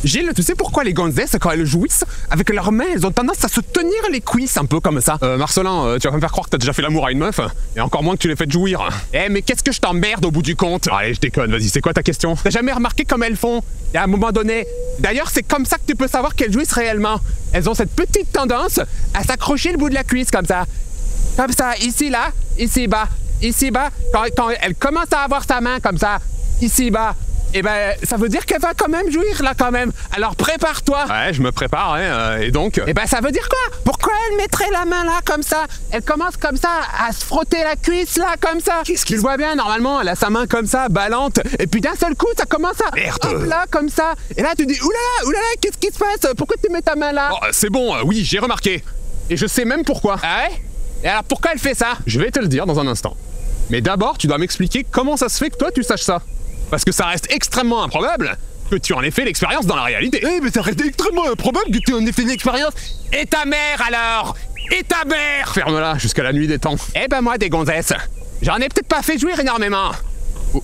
Gilles, tu sais pourquoi les gonzesses, quand elles jouissent, avec leurs mains, elles ont tendance à se tenir les cuisses un peu comme ça? Marcelin, tu vas pas me faire croire que t'as déjà fait l'amour à une meuf, et encore moins que tu l'aies fait jouir. Eh, mais qu'est-ce que je t'emmerde au bout du compte? Allez, je déconne, vas-y, c'est quoi ta question? T'as jamais remarqué comme elles font? Et à un moment donné... D'ailleurs, c'est comme ça que tu peux savoir qu'elles jouissent réellement. Elles ont cette petite tendance à s'accrocher le bout de la cuisse comme ça. Comme ça, ici, là, ici, bas. Ici, bas, quand elle commence à avoir sa main comme ça, ici, bas, eh ben, ça veut dire qu'elle va quand même jouir, là, quand même. Alors, prépare-toi. Ouais, je me prépare, hein, et donc... Eh ben, ça veut dire quoi? Pourquoi elle mettrait la main, là, comme ça? Elle commence, comme ça, à se frotter la cuisse, là, comme ça. Qu'est-ce qu'il voit bien, normalement, elle a sa main comme ça, ballante, et puis d'un seul coup, ça commence à... Merde. Hop, là, comme ça. Et là, tu dis, oulala, qu'est-ce qui se passe? Pourquoi tu mets ta main, là? Oh, c'est bon, oui, j'ai remarqué. Et je sais même pourquoi. Ah ouais? Et alors, pourquoi elle fait ça? Je vais te le dire dans un instant. Mais d'abord, tu dois m'expliquer comment ça se fait que toi, tu saches ça. Parce que ça reste extrêmement improbable que tu en aies fait l'expérience dans la réalité. Eh, mais ça reste extrêmement improbable que tu en aies fait l'expérience. Et ta mère, alors? Et ta mère? Ferme-la jusqu'à la nuit des temps. Eh ben moi, des gonzesses, j'en ai peut-être pas fait jouir énormément.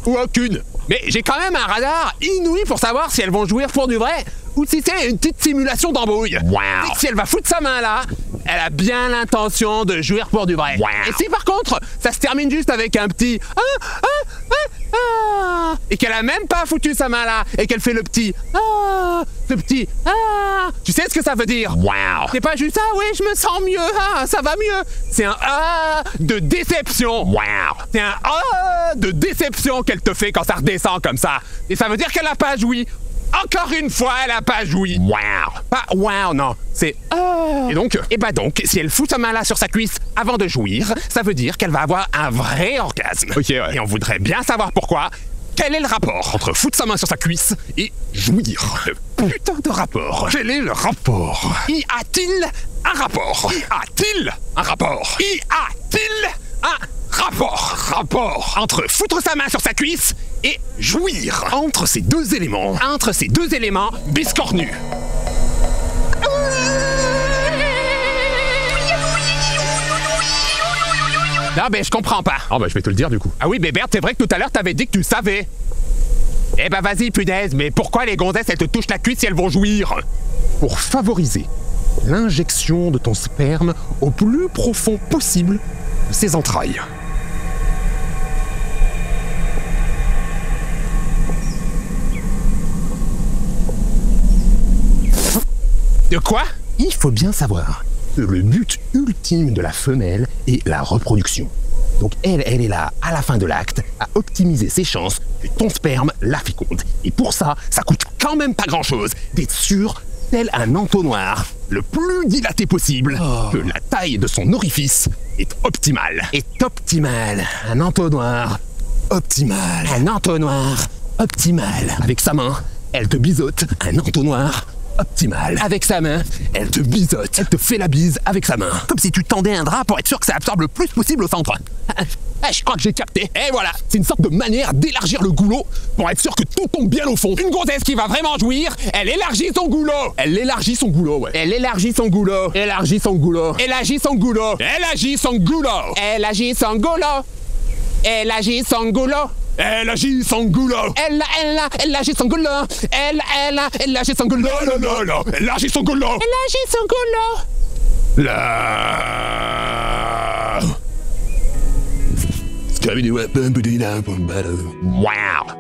Ou aucune. Mais j'ai quand même un radar inouï pour savoir si elles vont jouir pour du vrai ou si c'est une petite simulation d'embrouille. Wow. Et si elle va foutre sa main là, elle a bien l'intention de jouir pour du vrai. Wow. Et si par contre, ça se termine juste avec un petit et qu'elle a même pas foutu sa main là, et qu'elle fait le petit ce petit tu sais ce que ça veut dire? Wow. C'est pas juste oui, je me sens mieux, ça va mieux. C'est un de déception. Wow. C'est un de déception qu'elle te fait quand ça redescend comme ça. Et ça veut dire qu'elle a pas joui. Encore une fois, elle a pas joui. Wow. Pas wow, non. C'est Et donc? Et bah donc, si elle fout sa main là sur sa cuisse avant de jouir, ça veut dire qu'elle va avoir un vrai orgasme. Ok, ouais. Et on voudrait bien savoir pourquoi. Quel est le rapport entre foutre sa main sur sa cuisse et jouir? Putain de rapport. Quel est le rapport? Y a-t-il un rapport? Y a-t-il un rapport? Y a-t-il un rapport entre foutre sa main sur sa cuisse et jouir? Entre ces deux éléments biscornus. Non, ben je comprends pas. Ah, ben je vais te le dire du coup. Ah oui, Bébert, c'est vrai que tout à l'heure t'avais dit que tu savais. Eh ben vas-y, punaise, mais pourquoi les gonzesses elles te touchent la cuisse si elles vont jouir? Pour favoriser l'injection de ton sperme au plus profond possible de ses entrailles. De quoi? Il faut bien savoir que le but ultime de la femelle est la reproduction. Donc elle est là, à la fin de l'acte, à optimiser ses chances que ton sperme la féconde. Et pour ça, ça coûte quand même pas grand-chose d'être sûr, tel un entonnoir, le plus dilaté possible, que la taille de son orifice est optimale. Est optimale. Un entonnoir optimal. Un entonnoir optimal. Avec sa main, elle te biseaute un entonnoir optimal. Avec sa main, elle te biseaute. Elle te fait la bise avec sa main. Comme si tu tendais un drap pour être sûr que ça absorbe le plus possible au centre. Je crois que j'ai capté. Et voilà, c'est une sorte de manière d'élargir le goulot pour être sûr que tout tombe bien au fond. Une gonzesse qui va vraiment jouir, elle élargit son goulot. Elle élargit son goulot, ouais. Elle élargit son goulot. Élargit son goulot. Élargit son goulot. Elle agit son goulot. Elle agit son goulot. Elle agit son goulot. Elle agit son goulot. Elle agit son goulot. Elle agit son goulot. Non. Elle agit son goulot. Elle agit son goulot. Wow.